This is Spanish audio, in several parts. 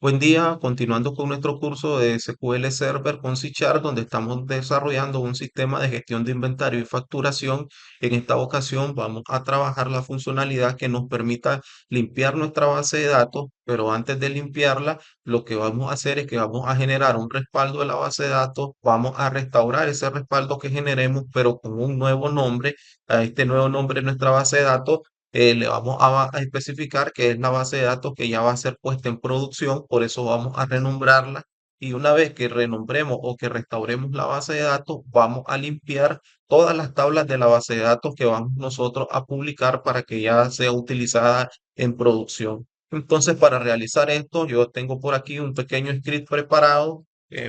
Buen día, continuando con nuestro curso de SQL Server con C Sharp, donde estamos desarrollando un sistema de gestión de inventario y facturación. En esta ocasión vamos a trabajar la funcionalidad que nos permita limpiar nuestra base de datos, pero antes de limpiarla, lo que vamos a hacer es que vamos a generar un respaldo de la base de datos, vamos a restaurar ese respaldo que generemos, pero con un nuevo nombre. A este nuevo nombre en nuestra base de datos le vamos a especificar que es la base de datos que ya va a ser puesta en producción, por eso vamos a renombrarla. Y una vez que renombremos o que restauremos la base de datos, vamos a limpiar todas las tablas de la base de datos que vamos nosotros a publicar para que ya sea utilizada en producción. Entonces, para realizar esto, yo tengo por aquí un pequeño script preparado.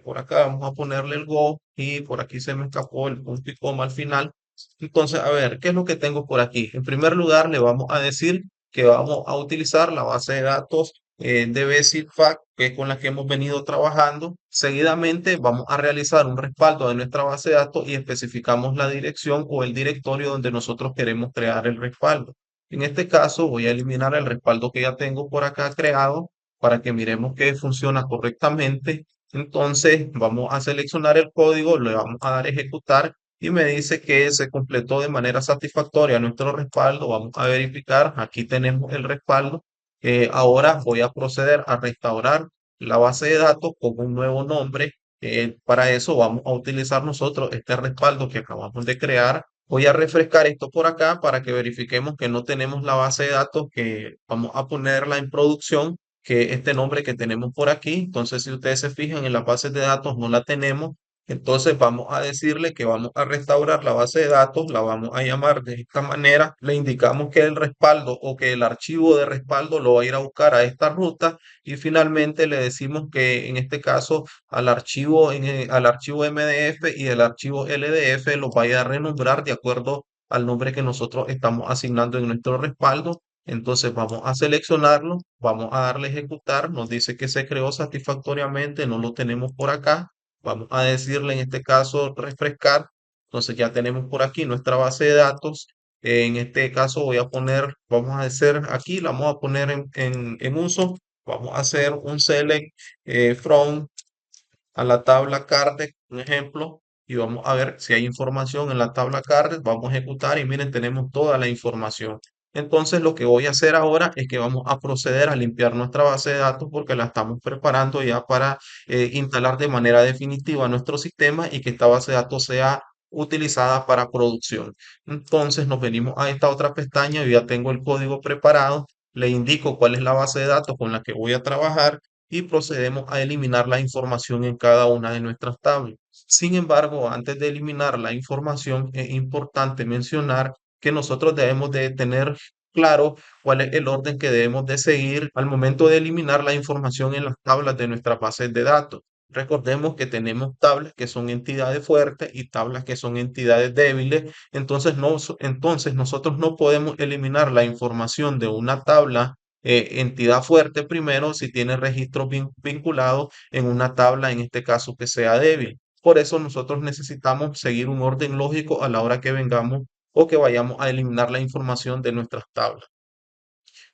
Por acá vamos a ponerle el Go y por aquí se me escapó el punto y coma al final. Entonces, a ver, ¿qué es lo que tengo por aquí? En primer lugar, le vamos a decir que vamos a utilizar la base de datos de BSIFAC, que es con la que hemos venido trabajando. Seguidamente, vamos a realizar un respaldo de nuestra base de datos y especificamos la dirección o el directorio donde nosotros queremos crear el respaldo. En este caso, voy a eliminar el respaldo que ya tengo por acá creado para que miremos que funciona correctamente. Entonces, vamos a seleccionar el código, le vamos a dar a ejecutar y me dice que se completó de manera satisfactoria nuestro respaldo. Vamos a verificar, aquí tenemos el respaldo. Ahora voy a proceder a restaurar la base de datos con un nuevo nombre. Para eso vamos a utilizar nosotros este respaldo que acabamos de crear. Voy a refrescar esto por acá para que verifiquemos que no tenemos la base de datos, que vamos a ponerla en producción, que este nombre que tenemos por aquí. Entonces, si ustedes se fijan en las bases de datos, no la tenemos. Entonces vamos a decirle que vamos a restaurar la base de datos, la vamos a llamar de esta manera, le indicamos que el respaldo o que el archivo de respaldo lo va a ir a buscar a esta ruta y finalmente le decimos que en este caso al archivo MDF y el archivo LDF lo vaya a renombrar de acuerdo al nombre que nosotros estamos asignando en nuestro respaldo. Entonces vamos a seleccionarlo, vamos a darle a ejecutar, nos dice que se creó satisfactoriamente, no lo tenemos por acá. Vamos a decirle en este caso refrescar. Entonces ya tenemos por aquí nuestra base de datos. En este caso voy a poner, vamos a hacer aquí, la vamos a poner en uso. Vamos a hacer un select from a la tabla Cardex, un ejemplo, y vamos a ver si hay información en la tabla Cardex. Vamos a ejecutar y miren, tenemos toda la información. Entonces, lo que voy a hacer ahora es que vamos a proceder a limpiar nuestra base de datos porque la estamos preparando ya para instalar de manera definitiva nuestro sistema y que esta base de datos sea utilizada para producción. Entonces, nos venimos a esta otra pestaña. Yo ya tengo el código preparado. Le indico cuál es la base de datos con la que voy a trabajar y procedemos a eliminar la información en cada una de nuestras tablas. Sin embargo, antes de eliminar la información, es importante mencionar que nosotros debemos de tener claro cuál es el orden que debemos de seguir al momento de eliminar la información en las tablas de nuestras bases de datos. Recordemos que tenemos tablas que son entidades fuertes y tablas que son entidades débiles. Entonces, entonces nosotros no podemos eliminar la información de una tabla entidad fuerte primero si tiene registros vinculados en una tabla, en este caso que sea débil. Por eso nosotros necesitamos seguir un orden lógico a la hora que vengamos o que vayamos a eliminar la información de nuestras tablas.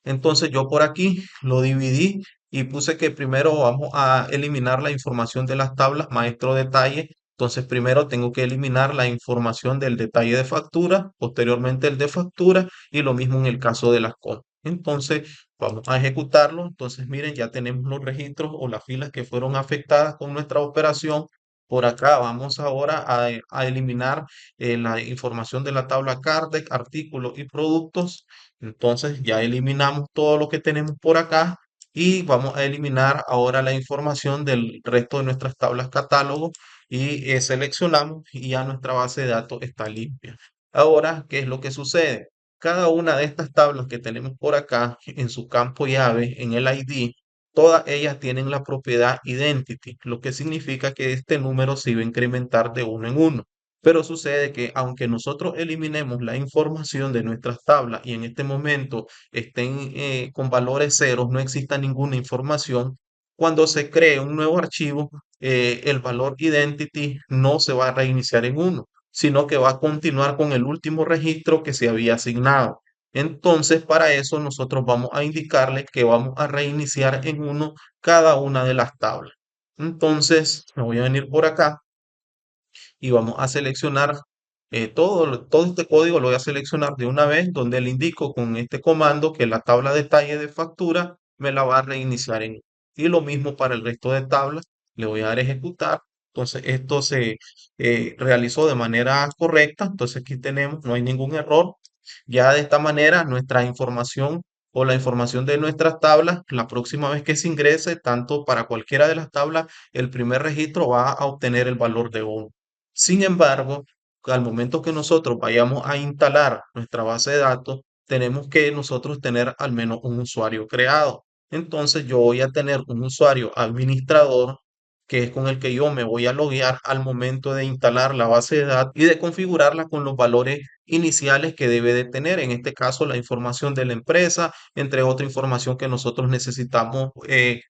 Entonces yo por aquí lo dividí y puse que primero vamos a eliminar la información de las tablas maestro detalle. Entonces primero tengo que eliminar la información del detalle de factura, posteriormente el de factura y lo mismo en el caso de las compras. Entonces vamos a ejecutarlo. Entonces miren, ya tenemos los registros o las filas que fueron afectadas con nuestra operación. Por acá vamos ahora a eliminar la información de la tabla CARDEC, artículos y productos. Entonces ya eliminamos todo lo que tenemos por acá y vamos a eliminar ahora la información del resto de nuestras tablas catálogo y seleccionamos y ya nuestra base de datos está limpia. Ahora, ¿qué es lo que sucede? Cada una de estas tablas que tenemos por acá en su campo llave, en el ID, todas ellas tienen la propiedad identity, lo que significa que este número se va a incrementar de uno en uno. Pero sucede que aunque nosotros eliminemos la información de nuestras tablas y en este momento estén con valores ceros, no exista ninguna información, cuando se cree un nuevo archivo, el valor identity no se va a reiniciar en uno, sino que va a continuar con el último registro que se había asignado. Entonces, para eso nosotros vamos a indicarle que vamos a reiniciar en uno cada una de las tablas. Entonces, me voy a venir por acá y vamos a seleccionar todo este código, lo voy a seleccionar de una vez, donde le indico con este comando que la tabla detalle de factura me la va a reiniciar en. Y lo mismo para el resto de tablas, le voy a dar ejecutar. Entonces esto se realizó de manera correcta, entonces aquí tenemos, no hay ningún error. Ya de esta manera nuestra información o la información de nuestras tablas, la próxima vez que se ingrese, tanto para cualquiera de las tablas, el primer registro va a obtener el valor de 1. Sin embargo, al momento que nosotros vayamos a instalar nuestra base de datos, tenemos que nosotros tener al menos un usuario creado. Entonces yo voy a tener un usuario administrador que es con el que yo me voy a loguear al momento de instalar la base de datos y de configurarla con los valores iniciales que debe de tener. En este caso, la información de la empresa, entre otra información que nosotros necesitamos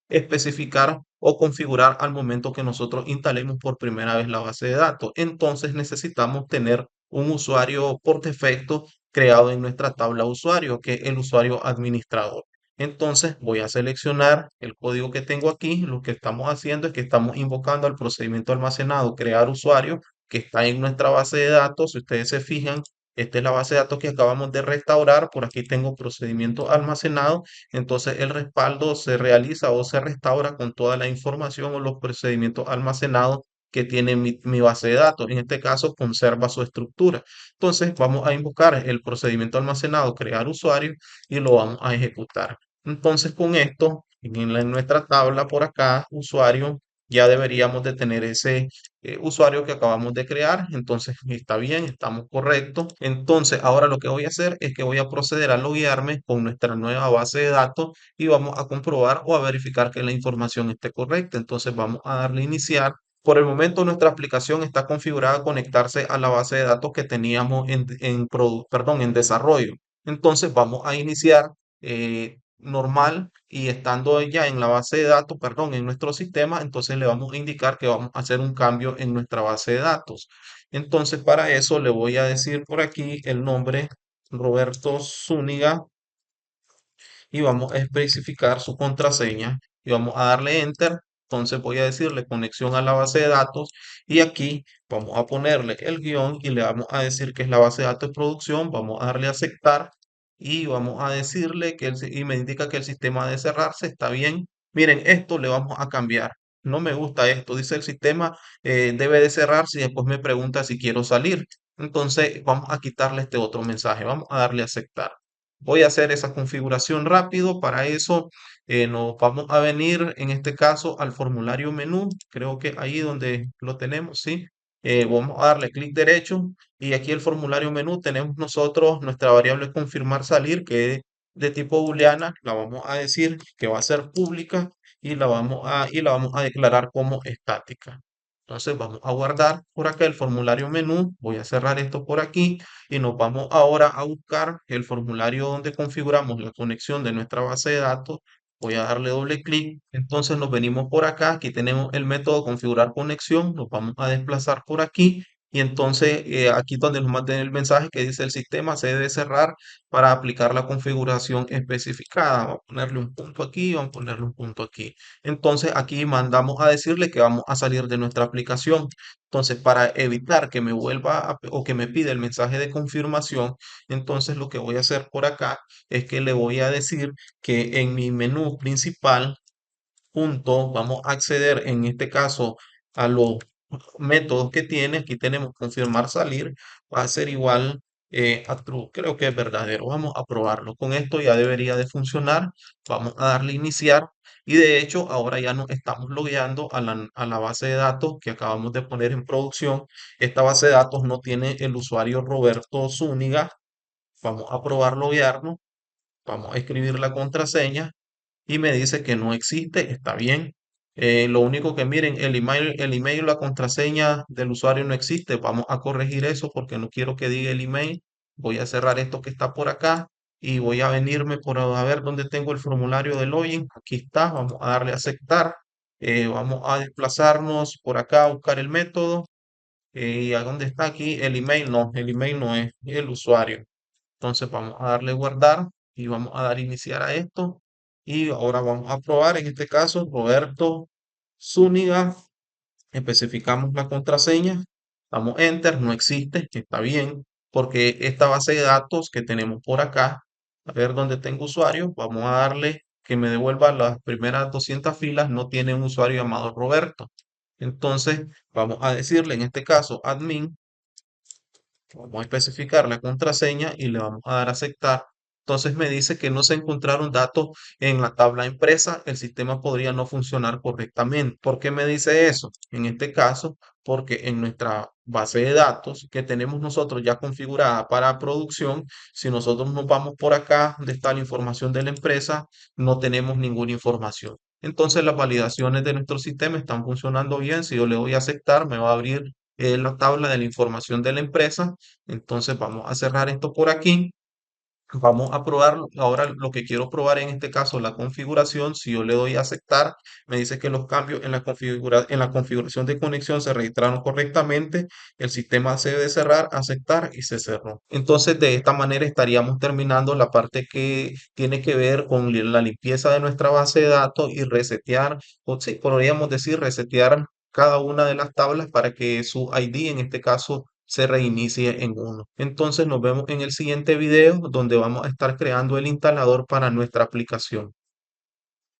especificar o configurar al momento que nosotros instalemos por primera vez la base de datos. Entonces necesitamos tener un usuario por defecto creado en nuestra tabla usuario, que es el usuario administrador. Entonces voy a seleccionar el código que tengo aquí. Lo que estamos haciendo es que estamos invocando al procedimiento almacenado crear usuario que está en nuestra base de datos. Si ustedes se fijan, esta es la base de datos que acabamos de restaurar. Por aquí tengo procedimiento almacenado. Entonces el respaldo se realiza o se restaura con toda la información o los procedimientos almacenados que tiene mi base de datos. En este caso conserva su estructura. Entonces vamos a invocar el procedimiento almacenado crear usuario y lo vamos a ejecutar. Entonces con esto, en nuestra tabla por acá, usuario, ya deberíamos de tener ese usuario que acabamos de crear. Entonces está bien, estamos correctos. Entonces ahora lo que voy a hacer es que voy a proceder a loguearme con nuestra nueva base de datos y vamos a comprobar o a verificar que la información esté correcta. Entonces vamos a darle a iniciar. Por el momento nuestra aplicación está configurada a conectarse a la base de datos que teníamos perdón, en desarrollo. Entonces vamos a iniciar normal y estando ya en la base de datos, perdón, en nuestro sistema, entonces le vamos a indicar que vamos a hacer un cambio en nuestra base de datos. Entonces para eso le voy a decir por aquí el nombre Roberto Zúñiga y vamos a especificar su contraseña y vamos a darle enter. Entonces voy a decirle conexión a la base de datos y aquí vamos a ponerle el guión y le vamos a decir que es la base de datos de producción. Vamos a darle a aceptar y vamos a decirle que y me indica que el sistema de cerrarse está bien. Miren, esto le vamos a cambiar. No me gusta esto. Dice el sistema debe de cerrarse y después me pregunta si quiero salir. Entonces vamos a quitarle este otro mensaje. Vamos a darle a aceptar. Voy a hacer esa configuración rápido. Para eso nos vamos a venir en este caso al formulario menú. Creo que ahí donde lo tenemos, ¿sí? Vamos a darle clic derecho y aquí el formulario menú tenemos nosotros nuestra variable confirmar salir que es de tipo booleana. La vamos a decir que va a ser pública y la vamos a declarar como estática. Entonces vamos a guardar por acá el formulario menú. Voy a cerrar esto por aquí y nos vamos ahora a buscar el formulario donde configuramos la conexión de nuestra base de datos. Voy a darle doble clic. Entonces nos venimos por acá. Aquí tenemos el método configurar conexión. Nos vamos a desplazar por aquí. Y entonces aquí donde nos manden el mensaje que dice el sistema se debe cerrar para aplicar la configuración especificada. Vamos a ponerle un punto aquí, vamos a ponerle un punto aquí. Entonces aquí mandamos a decirle que vamos a salir de nuestra aplicación. Entonces, para evitar que me vuelva o que me pida el mensaje de confirmación, entonces lo que voy a hacer por acá es que le voy a decir que en mi menú principal, vamos a acceder en este caso a los métodos que tiene. Aquí tenemos confirmar salir, va a ser igual a true. Creo que es verdadero. Vamos a probarlo. Con esto ya debería de funcionar. Vamos a darle iniciar. Y de hecho, ahora ya nos estamos logueando a la base de datos que acabamos de poner en producción. Esta base de datos no tiene el usuario Roberto Zúñiga. Vamos a probar loguearnos. Vamos a escribir la contraseña y me dice que no existe, está bien. Lo único que miren, el email, la contraseña del usuario no existe. Vamos a corregir eso porque no quiero que diga el email. Voy a cerrar esto que está por acá y voy a venirme por a ver dónde tengo el formulario de login. Aquí está, vamos a darle a aceptar. Vamos a desplazarnos por acá a buscar el método. ¿Y a dónde está aquí? El email no es el usuario. Entonces vamos a darle guardar y vamos a dar iniciar a esto. Y ahora vamos a probar, en este caso, Roberto Zúñiga. Especificamos la contraseña, damos enter, no existe, está bien, porque esta base de datos que tenemos por acá, a ver dónde tengo usuario, vamos a darle que me devuelva las primeras 200 filas, no tiene un usuario llamado Roberto. Entonces, vamos a decirle en este caso admin. Vamos a especificar la contraseña y le vamos a dar a aceptar. Entonces me dice que no se encontraron datos en la tabla impresa, el sistema podría no funcionar correctamente. ¿Por qué me dice eso? En este caso, porque en nuestra base de datos que tenemos nosotros ya configurada para producción, si nosotros nos vamos por acá, donde está la información de la empresa, no tenemos ninguna información. Entonces las validaciones de nuestro sistema están funcionando bien. Si yo le doy a aceptar, me va a abrir la tabla de la información de la empresa. Entonces vamos a cerrar esto por aquí. Vamos a probar ahora lo que quiero probar en este caso, la configuración. Si yo le doy a aceptar, me dice que los cambios en en la configuración de conexión se registraron correctamente. El sistema se debe cerrar, aceptar y se cerró. Entonces, de esta manera estaríamos terminando la parte que tiene que ver con la limpieza de nuestra base de datos y resetear, o sí, podríamos decir resetear cada una de las tablas para que su ID en este caso se reinicie en uno. Entonces nos vemos en el siguiente video donde vamos a estar creando el instalador para nuestra aplicación.